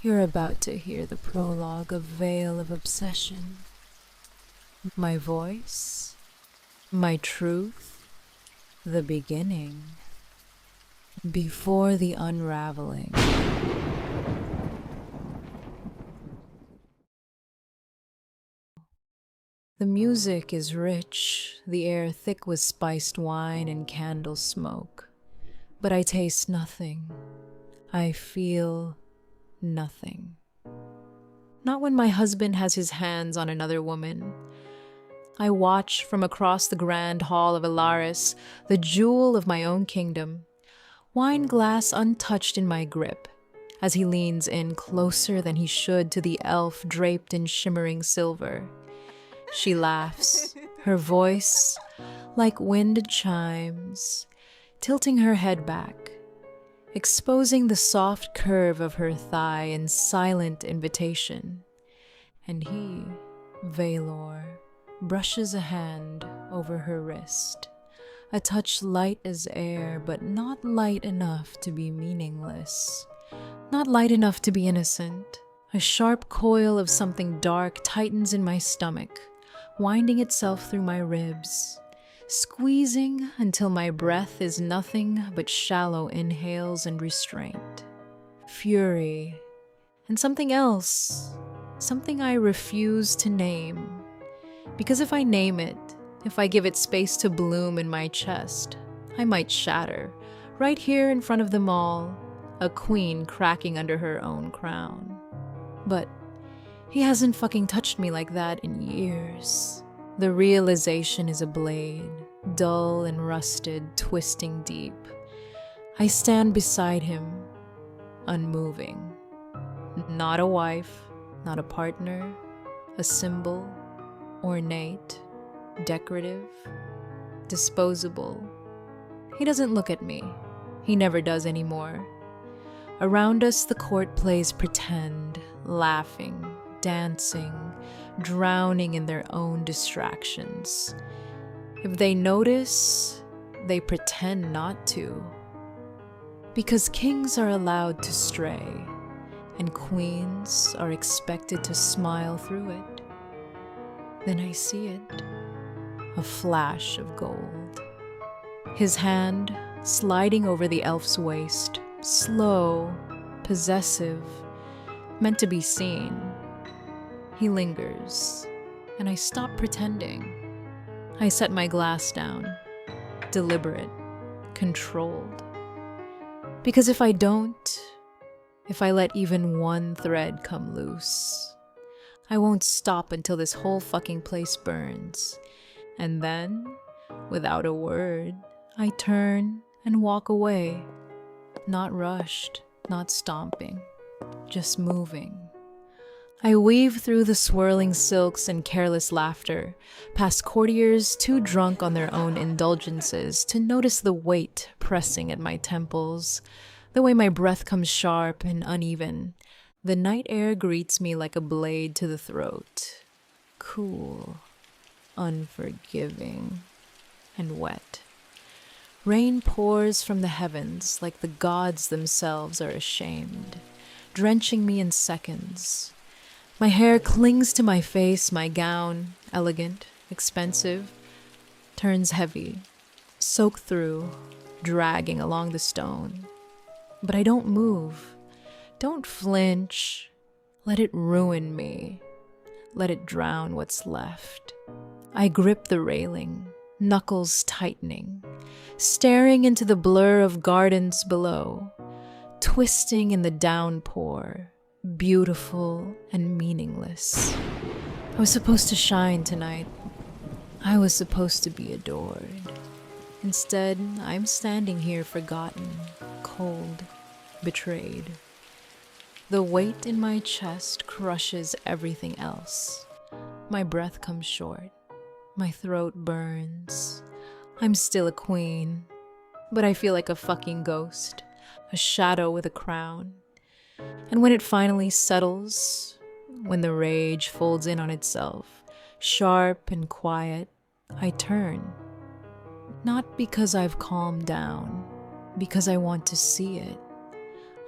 You're about to hear the prologue of Veil of Obsession. My voice, my truth, the beginning, before the unraveling. The music is rich, the air thick with spiced wine and candle smoke. But I taste nothing. I feel nothing. Not when my husband has his hands on another woman. I watch from across the grand hall of Alaris, the jewel of my own kingdom, wine glass untouched in my grip, as he leans in closer than he should to the elf draped in shimmering silver. She laughs, her voice like wind chimes, tilting her head back, exposing the soft curve of her thigh in silent invitation. And he, Valor, brushes a hand over her wrist, a touch light as air, but not light enough to be meaningless, not light enough to be innocent. A sharp coil of something dark tightens in my stomach, winding itself through my ribs, squeezing until my breath is nothing but shallow inhales and restraint. Fury, and something else, something I refuse to name. Because if I name it, if I give it space to bloom in my chest, I might shatter, right here in front of them all, a queen cracking under her own crown. But he hasn't fucking touched me like that in years. The realization is a blade, dull and rusted, twisting deep. I stand beside him, unmoving. Not a wife, not a partner, a symbol, ornate, decorative, disposable. He doesn't look at me. He never does anymore. Around us, the court plays pretend, laughing, dancing, drowning in their own distractions. If they notice, they pretend not to. Because kings are allowed to stray, and queens are expected to smile through it. Then I see it, a flash of gold. His hand sliding over the elf's waist, slow, possessive, meant to be seen. He lingers, and I stop pretending. I set my glass down, deliberate, controlled. Because if I don't, if I let even one thread come loose, I won't stop until this whole fucking place burns. And then, without a word, I turn and walk away. Not rushed, not stomping, just moving. I weave through the swirling silks and careless laughter, past courtiers too drunk on their own indulgences to notice the weight pressing at my temples, the way my breath comes sharp and uneven. The night air greets me like a blade to the throat, cool, unforgiving, and wet. Rain pours from the heavens like the gods themselves are ashamed, drenching me in seconds. My hair clings to my face, my gown, elegant, expensive, turns heavy, soaked through, dragging along the stone. But I don't move, don't flinch, let it ruin me, let it drown what's left. I grip the railing, knuckles tightening, staring into the blur of gardens below, twisting in the downpour, beautiful and meaningless. I was supposed to shine tonight. I was supposed to be adored. Instead, I'm standing here forgotten, cold, betrayed. The weight in my chest crushes everything else. My breath comes short. My throat burns. I'm still a queen, but I feel like a fucking ghost, a shadow with a crown. And when it finally settles, when the rage folds in on itself, sharp and quiet, I turn. Not because I've calmed down, because I want to see it.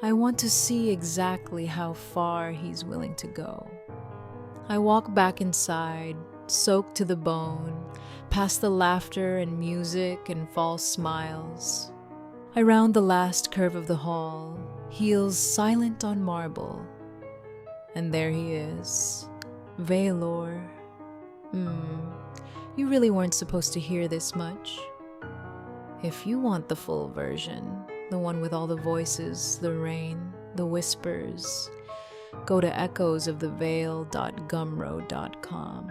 I want to see exactly how far he's willing to go. I walk back inside, soaked to the bone, past the laughter and music and false smiles. I round the last curve of the hall, heels silent on marble. And there he is, Valor. You really weren't supposed to hear this much. If you want the full version, the one with all the voices, the rain, the whispers, go to echoesoftheveil.gumroad.com.